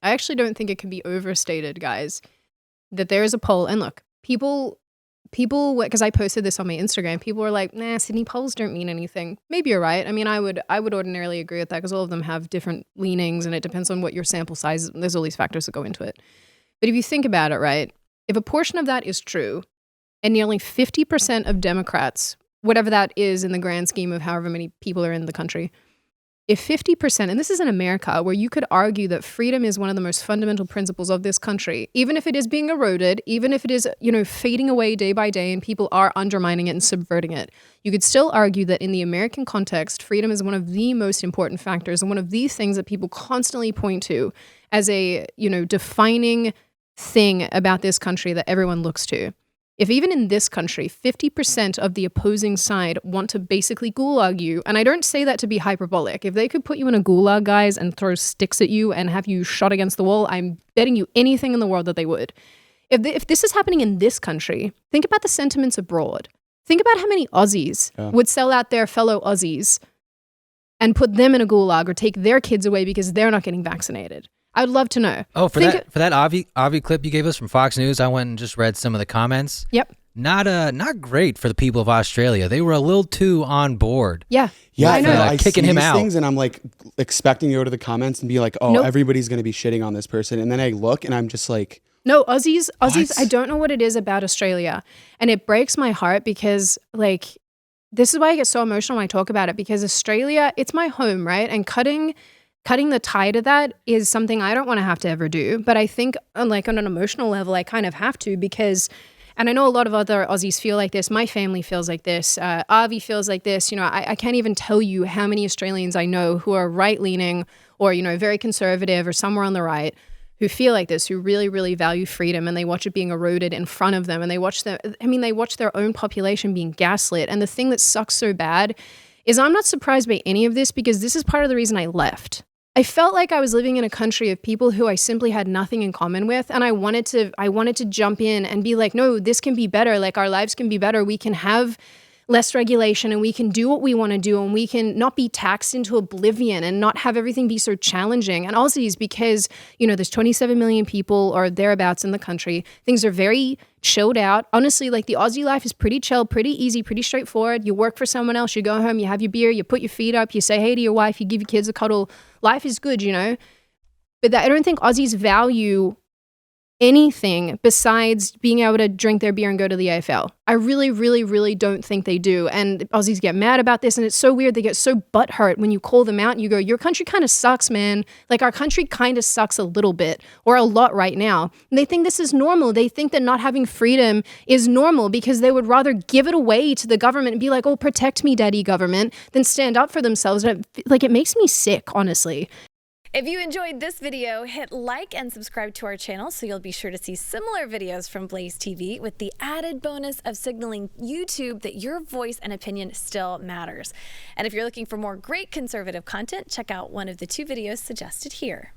I actually don't think it can be overstated, guys, that there is a poll. And look, people, because I posted this on my Instagram, people were like, nah, Sydney polls don't mean anything. Maybe you're right. I mean, I would ordinarily agree with that because all of them have different leanings and it depends on what your sample size is. There's all these factors that go into it. But if you think about it, right, if a portion of that is true and nearly 50% of Democrats, whatever that is in the grand scheme of however many people are in the country, if 50%, and this is in America, where you could argue that freedom is one of the most fundamental principles of this country, even if it is being eroded, even if it is, fading away day by day and people are undermining it and subverting it, you could still argue that in the American context, freedom is one of the most important factors and one of the things that people constantly point to as a, defining thing about this country that everyone looks to. If even in this country, 50% of the opposing side want to basically gulag you, and I don't say that to be hyperbolic, if they could put you in a gulag, guys, and throw sticks at you and have you shot against the wall, I'm betting you anything in the world that they would. If this is happening in this country, think about the sentiments abroad. Think about how many Aussies would sell out their fellow Aussies and put them in a gulag or take their kids away because they're not getting vaccinated. I would love to know. Oh, for that Avi clip you gave us from Fox News, I went and just read some of the comments. Yep. Not great for the people of Australia. They were a little too on board. Yeah. I know. I kicking see him these out. things and I'm like expecting to go to the comments and be like, oh, Nope. everybody's going to be shitting on this person. And then I look and I'm just like, no, Aussies, What? I don't know what it is about Australia. And it breaks my heart because this is why I get so emotional when I talk about it, because Australia, it's my home, right? And cutting the tie to that is something I don't want to have to ever do. But I think on an emotional level, I kind of have to because, and I know a lot of other Aussies feel like this. My family feels like this. Avi feels like this. I can't even tell you how many Australians I know who are right-leaning or, very conservative or somewhere on the right who feel like this, who really, really value freedom and they watch it being eroded in front of them and they watch their own population being gaslit. And the thing that sucks so bad is I'm not surprised by any of this because this is part of the reason I left. I felt like I was living in a country of people who I simply had nothing in common with. And I wanted to jump in and be like, no, this can be better. Like our lives can be better. We can have less regulation and we can do what we want to do and we can not be taxed into oblivion and not have everything be so challenging. And also is because, there's 27 million people or thereabouts in the country. Things are very chilled out. Honestly, the Aussie life is pretty chill, pretty easy, pretty straightforward. You work for someone else, you go home, you have your beer, you put your feet up, you say hey to your wife, you give your kids a cuddle. Life is good, But I don't think Aussies value anything besides being able to drink their beer and go to the AFL. I really, really, really don't think they do. And Aussies get mad about this. And it's so weird. They get so butthurt when you call them out and you go, your country kind of sucks, man. Our country kind of sucks a little bit or a lot right now. And they think this is normal. They think that not having freedom is normal because they would rather give it away to the government and be like, oh, protect me, daddy government, than stand up for themselves. And it makes me sick, honestly. If you enjoyed this video, hit like and subscribe to our channel so you'll be sure to see similar videos from BlazeTV with the added bonus of signaling YouTube that your voice and opinion still matters. And if you're looking for more great conservative content, check out one of the 2 videos suggested here.